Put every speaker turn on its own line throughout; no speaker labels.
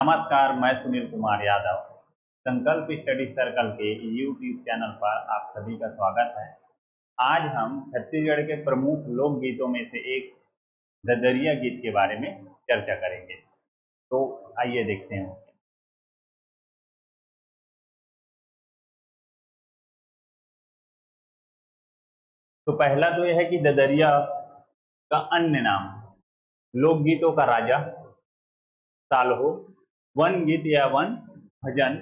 नमस्कार, मैं सुनील कुमार यादव। संकल्प स्टडी सर्कल के यूट्यूब चैनल पर आप सभी का स्वागत है। आज हम छत्तीसगढ़ के प्रमुख लोक गीतों में से एक ददरिया गीत के बारे में चर्चा करेंगे। तो आइए देखते हैं। तो पहला तो यह है कि ददरिया का अन्य नाम लोकगीतों का राजा, साल्हो, वन गीत या वन भजन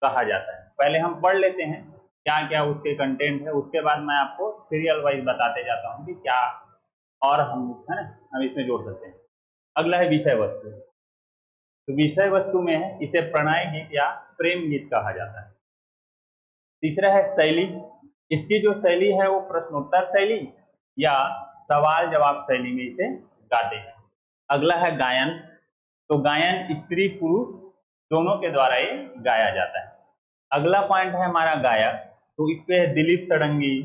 कहा जाता है। पहले हम पढ़ लेते हैं क्या क्या उसके कंटेंट है, उसके बाद मैं आपको सीरियल वाइज बताते जाता हूँ कि क्या और हम है ना हम इसमें जोड़ सकते हैं। अगला है विषय वस्तु। तो विषय वस्तु में है इसे प्रणय गीत या प्रेम गीत कहा जाता है। तीसरा है शैली। इसकी जो शैली है वो प्रश्नोत्तर शैली या सवाल जवाब शैली में इसे गाते हैं। अगला है गायन। तो गायन स्त्री पुरुष दोनों के द्वारा ये गाया जाता है। अगला पॉइंट है हमारा गायक। तो इस पे है दिलीप सड़ंगी,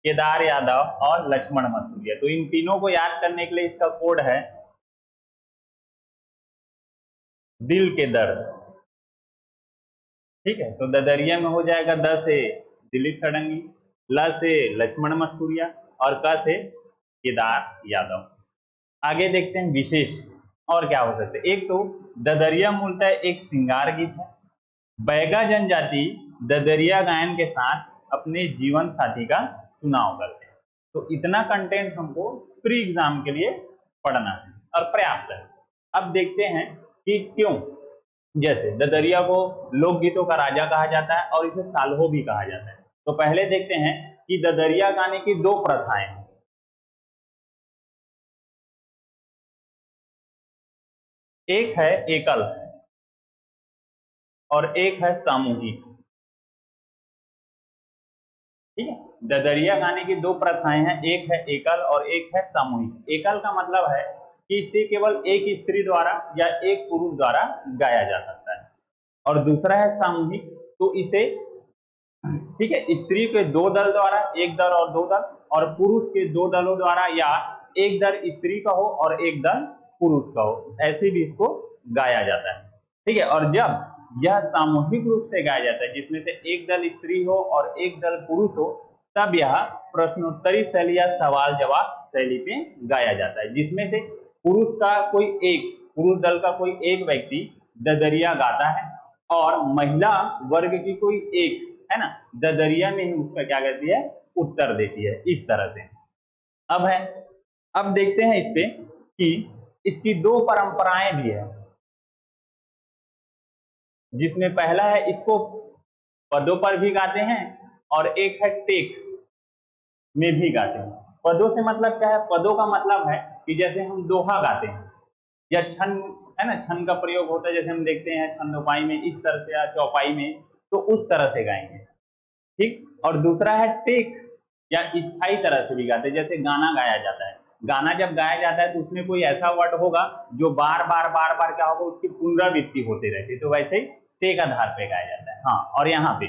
केदार यादव और लक्ष्मण मसूरिया। तो इन तीनों को याद करने के लिए इसका कोड है दिल के दर्द। ठीक है, तो ददरिया में हो जाएगा द से दिलीप सड़ंगी, ल से लक्ष्मण मसूरिया और क से केदार यादव। आगे देखते हैं विशेष और क्या हो सकते हैं। एक तो ददरिया मूलतः एक श्रृंगार गीत है। बैगा जनजाति ददरिया गायन के साथ अपने जीवन साथी का चुनाव करते हैं। तो इतना कंटेंट हमको प्री एग्जाम के लिए पढ़ना है और पर्याप्त है। अब देखते हैं कि क्यों। जैसे ददरिया को लोकगीतों का राजा कहा जाता है और इसे साल्हो भी कहा जाता है। तो पहले देखते हैं कि ददरिया गाने की दो प्रथाएं हैं। एक है एकल और एक है सामूहिक। ठीक है, ददरिया गाने की दो प्रथाएं हैं, एक है एकल और एक है सामूहिक। एकल का मतलब है कि इसे केवल एक स्त्री द्वारा या एक पुरुष द्वारा गाया जा सकता है, और दूसरा है सामूहिक। तो इसे ठीक है स्त्री के दो दल द्वारा, एक दल और दो दल, और पुरुष के दो दलों द्वारा, या एक दल स्त्री का हो और एक दल पुरुष का हो, ऐसे भी इसको गाया जाता है। ठीक है, और जब यह सामूहिक रूप से गाया जाता है जिसमें से एक दल स्त्री हो और एक दल पुरुष हो, तब यह प्रश्नोत्तरी शैली या सवाल जवाब शैली पे गाया जाता है, जिसमें से पुरुष दल का कोई एक व्यक्ति ददरिया गाता है और महिला वर्ग की कोई एक है ना ददरिया में ही उसका क्या कहती है उत्तर देती है, इस तरह से। अब देखते हैं इस पे कि इसकी दो परंपराएं भी है, जिसमें पहला है इसको पदों पर भी गाते हैं और एक है टेक में भी गाते हैं। पदों से मतलब क्या है? पदों का मतलब है कि जैसे हम दोहा गाते हैं या छंद है ना, छंद का प्रयोग होता है, जैसे हम देखते हैं छंदोपाई में इस तरह से या चौपाई में, तो उस तरह से गाएंगे। ठीक, और दूसरा है टेक या स्थायी तरह से भी गाते हैं, जैसे गाना गाया जाता है। गाना जब गाया जाता है तो उसमें कोई ऐसा वर्ड होगा जो बार बार क्या होगा, उसकी पुनरावृत्ति होती रहती है, तो वैसे ही टेक आधार पे गाया जाता है। हाँ, और यहाँ पे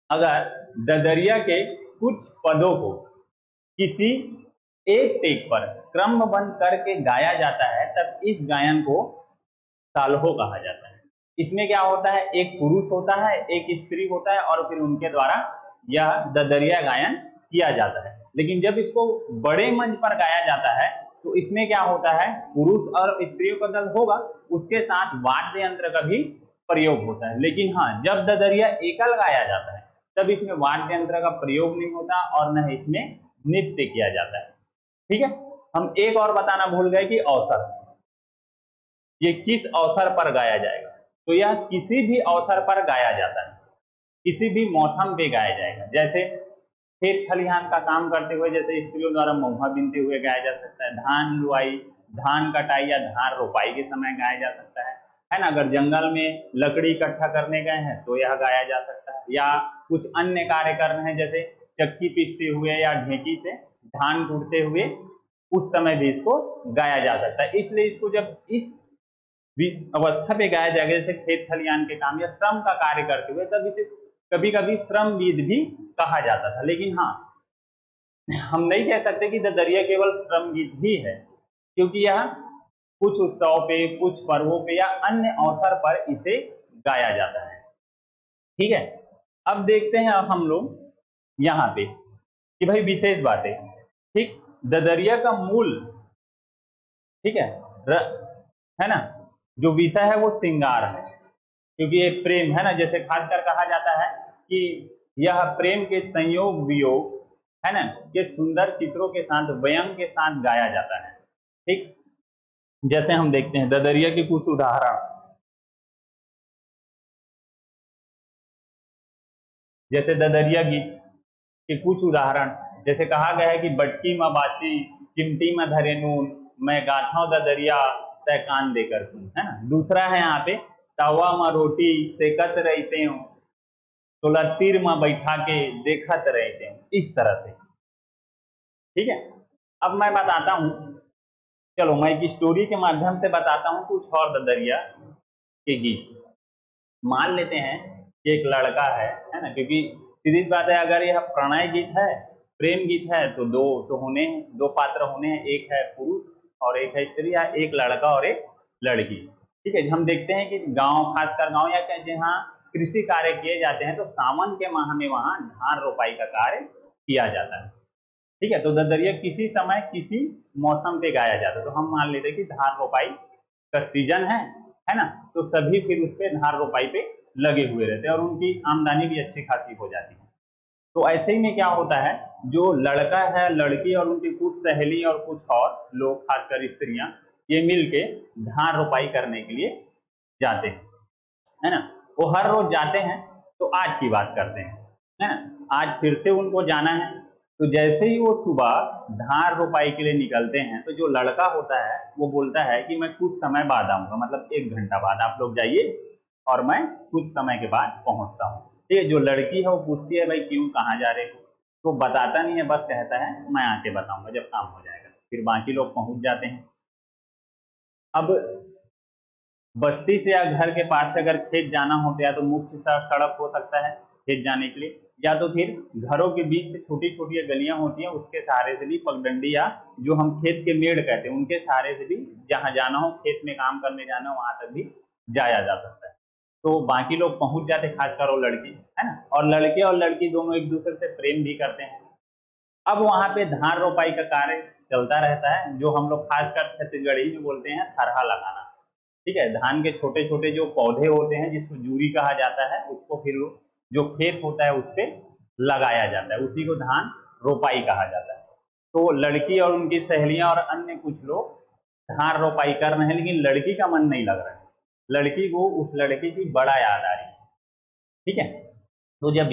अगर ददरिया के कुछ पदों को किसी एक टेक पर क्रमबद्ध करके गाया जाता है, तब इस गायन को साल्हो कहा जाता है। इसमें क्या होता है, एक पुरुष होता है, एक स्त्री होता है, और फिर उनके द्वारा यह ददरिया गायन किया जाता है। लेकिन जब इसको बड़े मंच पर गाया जाता है तो इसमें क्या होता है, पुरुष और स्त्रियों का दल होगा, उसके साथ वाद्य यंत्र का भी प्रयोग होता है। लेकिन हाँ, जब ददरिया एकल गाया जाता है तब इसमें वाद्य यंत्र का प्रयोग नहीं होता और न इसमें नृत्य किया जाता है। ठीक है, हम एक और बताना भूल गए कि अवसर, ये किस अवसर पर गाया जाएगा। तो यह किसी भी अवसर पर गाया जाता है, किसी भी मौसम पे गाया जाएगा। जैसे खेत खलिहान का काम करते हुए, जैसे स्त्रियों द्वारा महुआ बीनते हुए गाया जा सकता है, धान लुआई, धान कटाई या धान रोपाई के समय गाया जा सकता है ना। अगर जंगल में लकड़ी इकट्ठा करने गए हैं तो यह गाया जा सकता है, या कुछ अन्य कार्य कर रहे हैं जैसे चक्की पीसते हुए या ढेंकी से धान कूटते हुए, उस समय भी इसको गाया जा सकता है। इसलिए इसको जब इस अवस्था पे गाया जाएगा, जैसे खेत खलिहान के काम या श्रम का कार्य करते हुए, तब इसे कभी कभी श्रम गीत भी कहा जाता था। लेकिन हाँ, हम नहीं कह सकते कि ददरिया केवल श्रम गीत ही है, क्योंकि यह कुछ उत्सव पे, कुछ पर्वों पे या अन्य अवसर पर इसे गाया जाता है। ठीक है, अब देखते हैं अब हम लोग यहाँ पे कि भाई विशेष बातें। ठीक, ददरिया का मूल, ठीक है, है ना, जो विषय है वो श्रृंगार है, क्योंकि ये प्रेम है ना, जैसे खासकर कहा जाता है कि यह प्रेम के संयोग वियोग, है ना, ये सुंदर चित्रों के साथ, व्यंग के साथ गाया जाता है। ठीक, जैसे हम देखते हैं ददरिया के कुछ उदाहरण, जैसे ददरिया गीत के कुछ उदाहरण, जैसे कहा गया है कि बटकी में बासी, चिमटी में धरे नून, मैं गाथा ददरिया तय कान देकर सुन, है ना। दूसरा है यहाँ पे, तवा में रोटी सेकत रहते हो, तोला तीर में बैठा के देखत रहते हो, इस तरह से। ठीक है, अब मैं बताता हूँ, चलो मैं एक स्टोरी के माध्यम से बताता हूँ कुछ और ददरिया के गीत। मान लेते हैं कि एक लड़का है ना, क्योंकि सीधी बात है, अगर यह प्रणय गीत है, प्रेम गीत है, तो दो तो होने, दो पात्र होने हैं, एक है पुरुष और एक है स्त्री, या एक लड़का और एक लड़की। ठीक है, हम देखते हैं कि गांव, खासकर गांव या जहाँ कृषि कार्य किए जाते हैं, तो सावन के माह में वहां धान रोपाई का कार्य किया जाता है। ठीक है, तो ददरिया किसी समय किसी मौसम पे गाया जाता है। तो हम मान लेते हैं कि धान रोपाई का सीजन है ना, तो सभी फिर उस पे धान रोपाई पे लगे हुए रहते हैं और उनकी आमदनी भी अच्छी खासी हो जाती है। तो ऐसे ही में क्या होता है, जो लड़का है, लड़की और उनकी कुछ सहेली और कुछ और लोग, खासकर स्त्रियां, ये मिलके धान रोपाई करने के लिए जाते हैं, है ना। वो हर रोज जाते हैं। तो आज की बात करते हैं, है ना, आज फिर से उनको जाना है। तो जैसे ही वो सुबह धान रोपाई के लिए निकलते हैं, तो जो लड़का होता है वो बोलता है कि मैं कुछ समय बाद आऊंगा, मतलब 1 घंटा बाद आप लोग जाइए और मैं कुछ समय के बाद पहुंचता हूँ। ठीक है, जो लड़की है वो पूछती है भाई क्यों, कहाँ जा रहे हो, तो बताता नहीं है, बस कहता है मैं आके बताऊंगा जब काम हो जाएगा। फिर बाकी लोग पहुंच जाते हैं। अब बस्ती से या घर के पास से अगर खेत जाना होता है तो मुख्य सड़क हो सकता है खेत जाने के लिए, या तो फिर घरों के बीच से छोटी छोटी गलियां होती हैं, उसके सहारे से भी, पगडंडी या जो हम खेत के मेड़ कहते हैं उनके सहारे से भी, जहां जाना हो, खेत में काम करने जाना हो, वहां तक भी जाया जा सकता है। तो बाकी लोग पहुंच जाते, खासकर वो लड़की, है ना, और लड़के और लड़की दोनों एक दूसरे से प्रेम भी करते हैं। अब वहां पे धान रोपाई का कार्य चलता रहता है, जो हम लोग खासकर छत्तीसगढ़ी में बोलते हैं थरहा लगाना। ठीक है, धान के छोटे छोटे जो पौधे होते हैं, जिसको जूरी कहा जाता है, उसको फिर जो खेत होता है उस पर लगाया जाता है, उसी को धान रोपाई कहा जाता है। तो लड़की और उनकी सहेलियां और अन्य कुछ लोग धान रोपाई कर रहे हैं, लेकिन लड़की का मन नहीं लग रहा है, लड़की को उस लड़के की बड़ा याद आ रही है। ठीक है, तो जब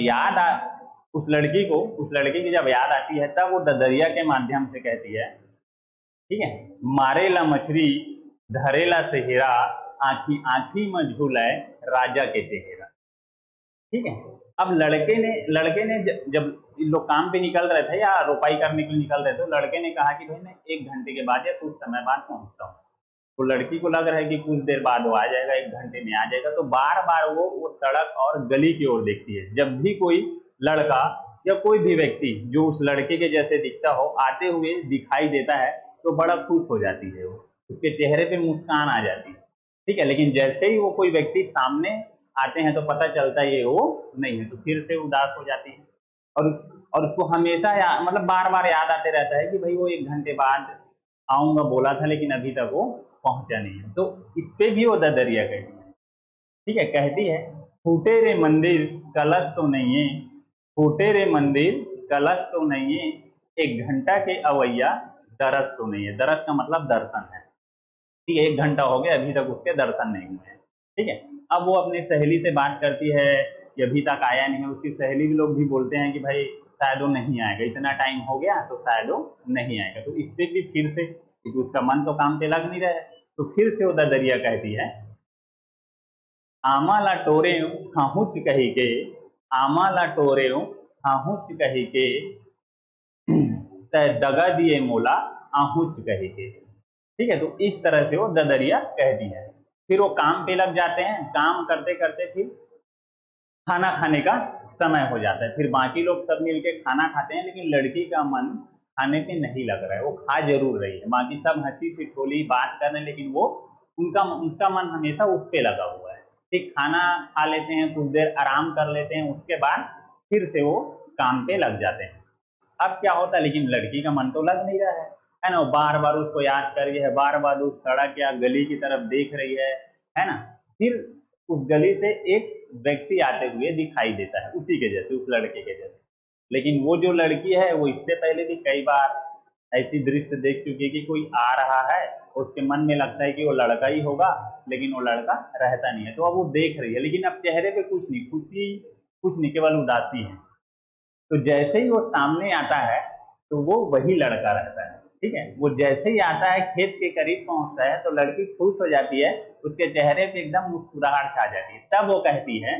उस लड़की को, उस लड़के की जब याद आती है, तब वो ददरिया के माध्यम से कहती है, ठीक है, मारेला मछली धरेला सेहरा, आखी आखी में झूला राजा के चेहरा। ठीक है, अब लड़के ने जब लोग काम पे निकल रहे थे या रोपाई करने के लिए निकल रहे थे, तो लड़के ने कहा कि भाई मैं 1 घंटे के बाद या कुछ समय बाद पहुंचता हूँ। तो लड़की को लग रहा है कि कुछ देर बाद वो आ जाएगा, 1 घंटे में आ जाएगा। तो बार बार वो सड़क और गली की ओर देखती है। जब भी कोई लड़का या कोई भी व्यक्ति जो उस लड़के के जैसे दिखता हो आते हुए दिखाई देता है, तो बड़ा खुश हो जाती है, वो उसके चेहरे पे मुस्कान आ जाती है। ठीक है, लेकिन जैसे ही वो कोई व्यक्ति सामने आते हैं तो पता चलता है ये वो नहीं है, तो फिर से उदास हो जाती है। और और उसको हमेशा मतलब बार बार याद आते रहता है कि भाई वो 1 घंटे बाद आऊंगा बोला था, लेकिन अभी तक वो पहुंचा नहीं है। तो इस पे भी वो ददरिया कहती है। ठीक है, कहती है, फूटे रे मंदिर कलश तो नहीं है, फूटे रे मंदिर कलश तो नहीं है, 1 घंटा के अवैया दरस तो नहीं है। दरस का मतलब दर्शन है। ठीक है, 1 घंटा हो गया, अभी तक उसके दर्शन नहीं हुए हैं। ठीक है, अब वो अपनी सहेली से बात करती है कि अभी तक आया नहीं है। उसकी सहेली भी लोग भी बोलते हैं कि भाई शायद वो नहीं आएगा, इतना टाइम हो गया तो शायद वो नहीं आएगा। तो इस पे भी फिर से, क्योंकि उसका मन तो काम पे लग नहीं रहा है, तो फिर से वो ददरिया कहती है, आमा ला टोरे खाहुच कही के, आमा ला टोरे खाहुच कही के, दगा दिए मोला आहुच कही के। ठीक है, तो इस तरह से वो ददरिया कहती है। फिर वो काम पे लग जाते हैं, काम करते करते फिर खाना खाने का समय हो जाता है। फिर बाकी लोग सब मिलके खाना खाते हैं, लेकिन लड़की का मन खाने पे नहीं लग रहा है, वो खा जरूर रही है, बाकी सब हंसी ठिठोली बात कर रहे हैं, लेकिन वो उनका मन हमेशा उस पे लगा हुआ है। ठीक, खाना खा लेते हैं, कुछ देर आराम कर लेते हैं, उसके बाद फिर से वो काम पे लग जाते हैं। अब क्या होता है, लेकिन लड़की का मन तो लग नहीं रहा है ना, बार बार उसको याद कर रही है, बार बार उस सड़क या गली की तरफ देख रही है ना। फिर उस गली से एक व्यक्ति आते हुए दिखाई देता है, उसी के जैसे, उस लड़के के जैसे। लेकिन वो जो लड़की है वो इससे पहले भी कई बार ऐसी दृश्य देख चुकी है कि कोई आ रहा है, उसके मन में लगता है कि वो लड़का ही होगा, लेकिन वो लड़का रहता नहीं है। तो अब वो देख रही है, लेकिन अब चेहरे पे कुछ नहीं, खुशी कुछ नहीं, केवल उदासी है। तो जैसे ही वो सामने आता है तो वो वही लड़का रहता है। ठीक है, वो जैसे ही आता है, खेत के करीब पहुंचता है, तो लड़की खुश हो जाती है, उसके चेहरे पे एकदम मुस्कुराहट छा जाती है। तब वो कहती है,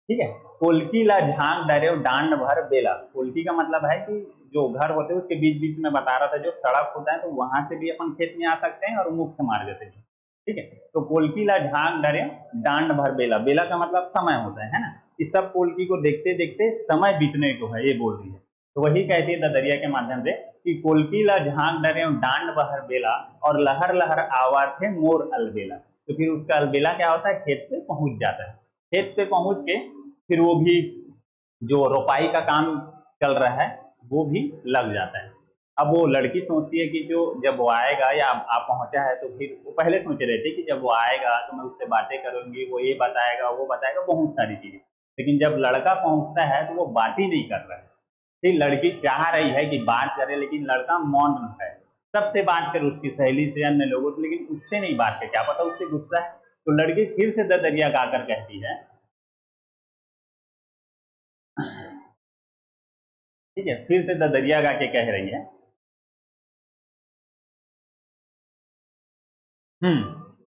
ठीक है, कोलकी ला झांक डरे डांड भर बेला। कोलकी का मतलब है कि जो घर होते हैं उसके बीच बीच में बता रहा था, जो सड़क होता है तो वहां से भी अपन खेत में आ सकते हैं और मुख्य मार्ग से भी। ठीक है, तो कोलकी ला झांक डरे डांड भर बेला। बेला का मतलब समय होता है ना, इस सब कोलकी को देखते देखते समय बीतने को है, ये बोल रही है। तो वही कहती है ददरिया के माध्यम से कि कोलकी ला झांक डरे डांड भर बेला और लहर लहर आवाज थे मोर अलबेला। तो फिर उसका अलबेला क्या होता है, खेत पे पहुंच जाता है। खेत पे पहुंच के फिर वो भी जो रोपाई का काम चल रहा है वो भी लग जाता है। अब वो लड़की सोचती है कि जो जब वो आएगा या आप पहुंचा है, तो फिर वो पहले सोच रहे थे कि जब वो आएगा तो मैं उससे बातें करूंगी, वो ये बताएगा वो बताएगा, बहुत सारी चीजें। लेकिन जब लड़का पहुंचता है तो वो बात ही नहीं कर रहा है। फिर लड़की चाह रही है कि बात करे, लेकिन लड़का मौन है। सबसे बात करे, उसकी सहेली से, अन्य लोगों से, लेकिन उससे नहीं बात करे, क्या पता उससे गुस्सा है। तो लड़की फिर से ददरिया गाकर कहती है, ठीक है, फिर से ददरिया गा के कह रही है,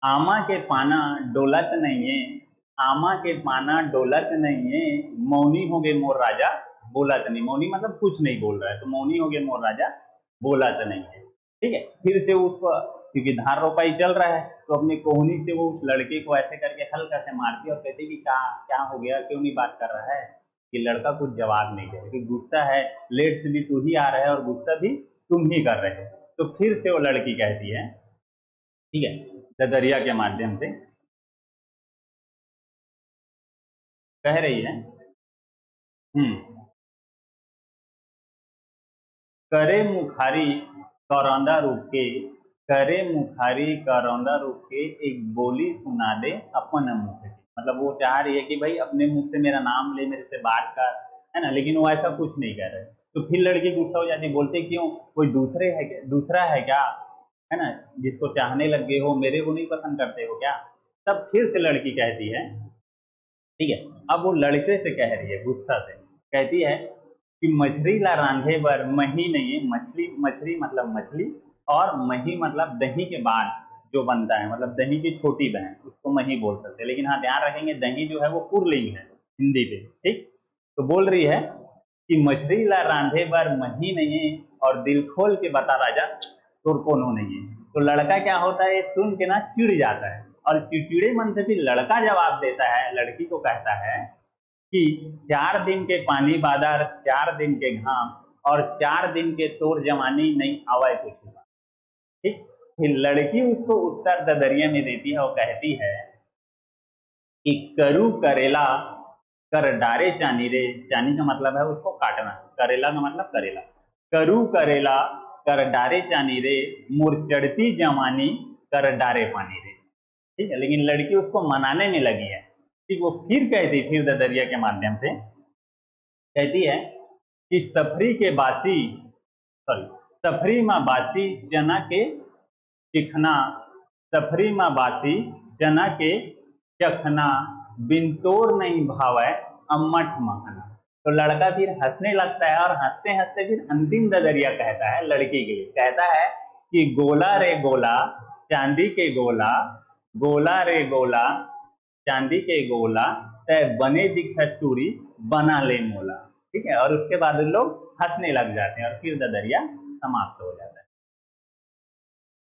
आमा के पाना डोलत नहीं है, आमा के पाना डोलत नहीं है, मौनी हो गए मोर राजा बोलत नहीं। मौनी मतलब कुछ नहीं बोल रहा है, तो मौनी हो गए मोर राजा बोलत नहीं है। ठीक है, फिर से उसको, क्योंकि धान रोपाई चल रहा है, तो अपनी कोहनी से वो उस लड़के को ऐसे करके हल्का से मारती है और कहती कि क्या क्या हो गया, क्यों नहीं बात कर रहा है। कि लड़का कुछ जवाब नहीं दे रहा, कि गुस्सा है, लेट से भी तू ही आ रहा है और गुस्सा भी तुम ही कर रहे हो। तो फिर से वो लड़की कहती है, ठीक है, ददरिया के माध्यम से कह रही है, हम्म करे मुखारी करौंदा रूप के, करे मुखारी करौंदा रूप के, एक बोली सुना दे अपन मुख की। मतलब वो चाह रही है कि भाई अपने मुख से मेरा नाम ले, मेरे से बात कर, है ना, लेकिन वो ऐसा कुछ नहीं कर रहे। तो फिर लड़की गुस्सा हो जाती है, बोलते क्यों, कोई दूसरे है क्या, दूसरा है क्या, है ना, जिसको चाहने लग गए हो, मेरे को नहीं पसंद करते हो क्या। तब फिर से लड़की कहती है, ठीक है, अब वो लड़के से कह रही है गुस्सा से, कहती है कि मछली ला रांधे बर मही नहीं है। मछली, मछली मतलब मछली, और मही मतलब दही के बाद जो बनता है, मतलब दही की छोटी बहन, उसको मही बोल सकते हैं। लेकिन हाँ, ध्यान रखेंगे दही जो है वो पुल्लिंग है हिंदी पे। ठीक, तो बोल रही है कि मछली ला रांधे बर मही नहीं है, और दिल खोल के बता राजा तोर कोनो नहीं है। तो लड़का क्या होता है, सुन के ना चिढ़ जाता है, और चिड़चिड़े मन से फिर लड़का जवाब देता है, लड़की को कहता है कि 4 दिन के पानी बादर, 4 दिन के घाम, और 4 दिन के तोर जवानी नहीं आवाए कुछ हुआ। ठीक, फिर लड़की उसको उत्तर ददरिया में देती है, और कहती है कि करू करेला कर डारे चानी रे। चानी का मतलब है उसको काटना, करेला का मतलब करेला। करू करेला कर डारे चानी रे, मुर चढ़ती जवानी कर डारे पानी रे। ठीक है, लेकिन लड़की उसको मनाने में लगी है। ठीक, वो फिर कहती, फिर ददरिया के माध्यम से कहती है कि सफरी के बासी, सॉरी, सफरी माँ बासी चना के चिखना, सफरी माँ बासी चना के चखना, बिन तोर नहीं भावे अम्मठ मखना। तो लड़का फिर हंसने लगता है, और हंसते हंसते फिर अंतिम ददरिया कहता है लड़की के लिए, कहता है कि गोला रे गोला चांदी के गोला, गोला रे गोला चांदी के गोला, तय बने दिख चूड़ी बना ले मोला। ठीक है, और उसके बाद लोग हंसने लग जाते हैं, और फिर ददरिया समाप्त हो जाता है।